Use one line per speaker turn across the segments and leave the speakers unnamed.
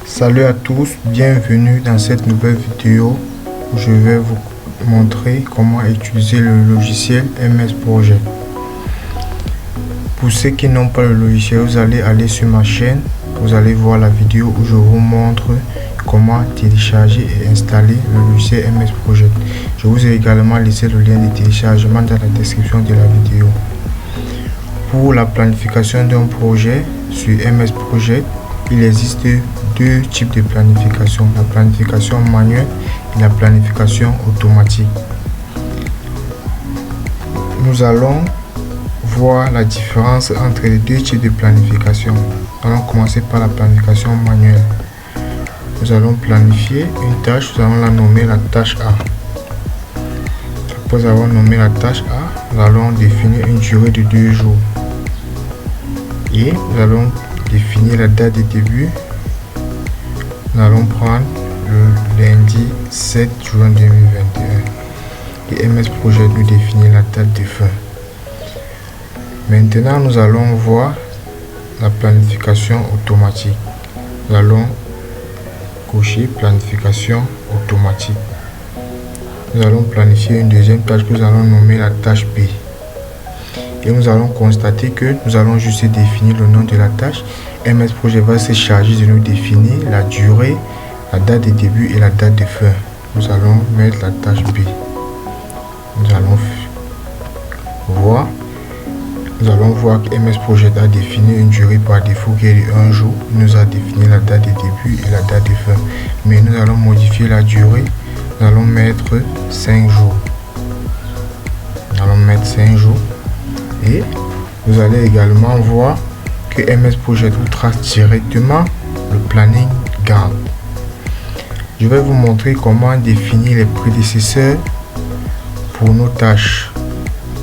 Salut à tous, bienvenue dans cette nouvelle vidéo où je vais vous montrer comment utiliser le logiciel MS Project. Pour ceux qui n'ont pas le logiciel, vous allez aller sur ma chaîne, vous allez voir la vidéo où je vous montre comment télécharger et installer le logiciel MS Project. Je vous ai également laissé le lien de téléchargement dans la description de la vidéo. Pour la planification d'un projet sur MS Project, il existe deux types de planification, la planification manuelle et la planification automatique. Nous allons voir la différence entre les deux types de planification. Nous allons commencer par la planification manuelle. Nous allons planifier une tâche, nous allons la nommer la tâche A. Après avoir nommé la tâche A, nous allons définir une durée de 2 jours. Et nous allons définir la date de début. Nous allons prendre le lundi 7 juin 2021 et MS Project nous définit la date de fin. Maintenant, nous allons voir la planification automatique. Nous allons cocher planification automatique. Nous allons planifier une deuxième tâche que nous allons nommer la tâche B. Et nous allons constater que nous allons juste définir le nom de la tâche. MS Project va se charger de nous définir la durée, la date de début et la date de fin. Nous allons mettre la tâche B. Nous allons voir que MS Project a défini une durée par défaut qui est de 1 jour. Il nous a défini la date de début et la date de fin. Mais nous allons modifier la durée. Nous allons mettre 5 jours. Nous allons mettre 5 jours. Et vous allez également voir que MS Project vous trace directement le planning Gantt. Je vais vous montrer comment définir les prédécesseurs pour nos tâches.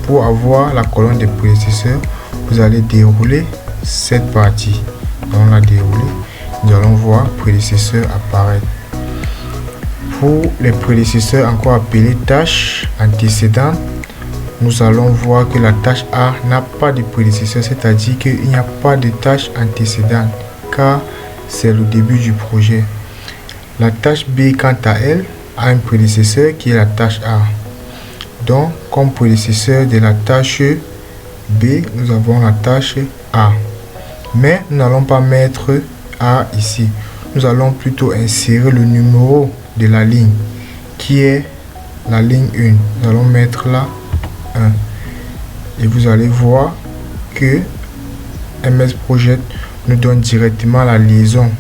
Pour avoir la colonne des prédécesseurs, vous allez dérouler cette partie. Nous allons la dérouler. Nous allons voir prédécesseurs apparaître. Pour les prédécesseurs encore appelés tâches antécédentes, nous allons voir que la tâche A n'a pas de prédécesseur, c'est-à-dire qu'il n'y a pas de tâche antécédente, car c'est le début du projet. La tâche B, quant à elle, a un prédécesseur qui est la tâche A. Donc, comme prédécesseur de la tâche B, nous avons la tâche A. Mais nous n'allons pas mettre A ici. Nous allons plutôt insérer le numéro de la ligne, qui est la ligne 1. Nous allons mettre là 1. Et vous allez voir que MS Project nous donne directement la liaison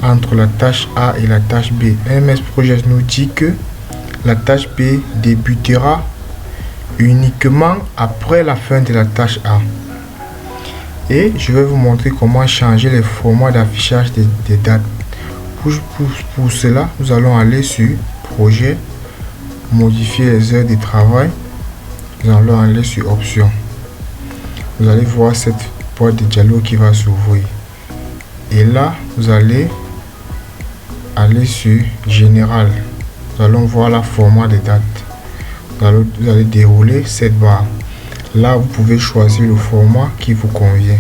entre la tâche A et la tâche B. MS Project nous dit que la tâche B débutera uniquement après la fin de la tâche A. Et je vais vous montrer comment changer les formats d'affichage des dates. Pour cela, nous allons aller sur Projet, modifier les heures de travail. Nous allons aller sur Options. Vous allez voir cette boîte de dialogue qui va s'ouvrir. Et là, vous allez aller sur Général. Nous allons voir le format des dates. Vous allez dérouler cette barre. Là, vous pouvez choisir le format qui vous convient.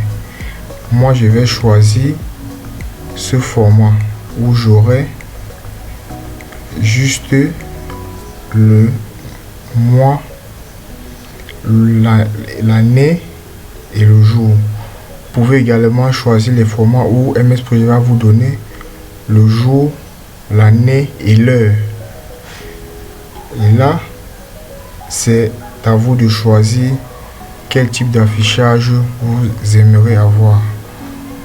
Moi, je vais choisir ce format où j'aurai juste le mois, l'année et le jour. Vous pouvez également choisir les formats où MS Project va vous donner le jour, l'année et l'heure. Et là, c'est à vous de choisir quel type d'affichage vous aimeriez avoir.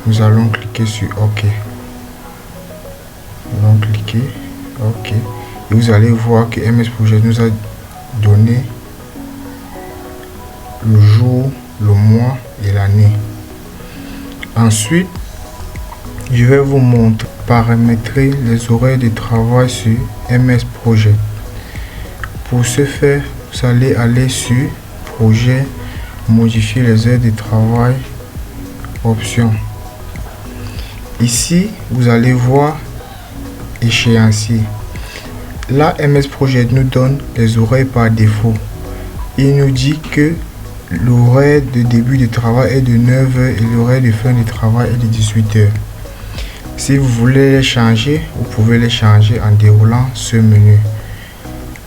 Nous allons cliquer sur OK. Nous allons cliquer OK. Et vous allez voir que MS Project nous a donné le jour, le mois et l'année. Ensuite, je vais vous montrer paramétrer les horaires de travail sur MS Project. Pour ce faire, vous allez aller sur Projet, modifier les heures de travail, Options. Ici, vous allez voir échéancier. Là, MS Project nous donne les horaires par défaut. Il nous dit que l'horaire de début de travail est de 9h et l'horaire de fin de travail est de 18h. Si vous voulez les changer, vous pouvez les changer en déroulant ce menu.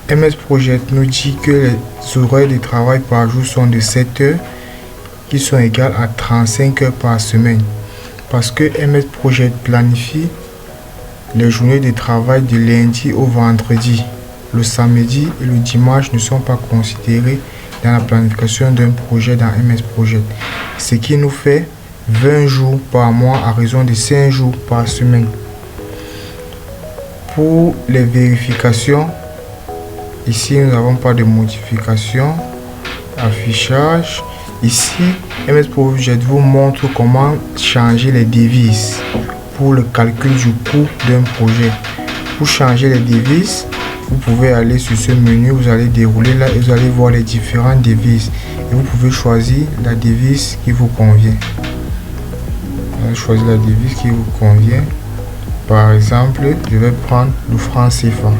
MS Project nous dit que les horaires de travail par jour sont de 7 heures qui sont égales à 35 heures par semaine. Parce que MS Project planifie les journées de travail de lundi au vendredi. Le samedi et le dimanche ne sont pas considérés dans la planification d'un projet dans MS Project. Ce qui nous fait 20 jours par mois à raison de 5 jours par semaine. Pour les vérifications, ici nous n'avons pas de modification. Affichage. Ici, MS Project vous montre comment changer les devises pour le calcul du coût d'un projet. Pour changer les devises, vous pouvez aller sur ce menu, vous allez dérouler là et vous allez voir les différentes devises. Et vous pouvez choisir la devise qui vous convient. Vous allez choisir la devise qui vous convient. Par exemple, je vais prendre le franc CFA.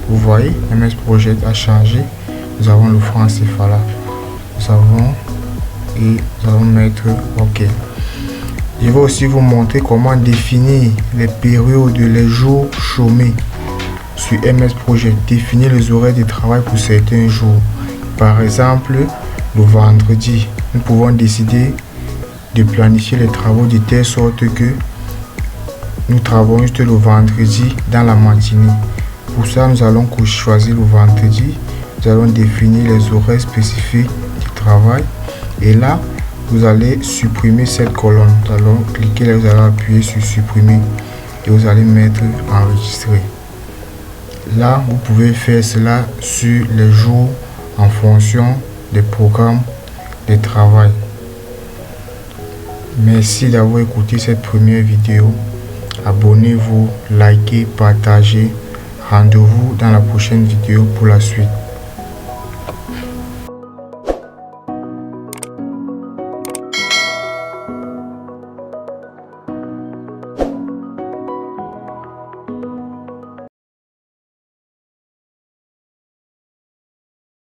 Vous voyez, MS Project a changé. Nous avons le franc CFA là. Nous avons et nous allons mettre OK. Je vais aussi vous montrer comment définir les périodes, les jours chômés sur MS Project. Définir les horaires de travail pour certains jours. Par exemple, le vendredi, nous pouvons décider de planifier les travaux de telle sorte que nous travaillons juste le vendredi dans la matinée. Pour ça, nous allons choisir le vendredi. Nous allons définir les horaires spécifiques du travail. Et là, vous allez supprimer cette colonne. Vous allez cliquer là, vous allez appuyer sur supprimer et vous allez mettre enregistrer. Là, vous pouvez faire cela sur les jours en fonction des programmes de travail. Merci d'avoir écouté cette première vidéo. Abonnez-vous, likez, partagez. Rendez-vous dans la prochaine vidéo pour la suite.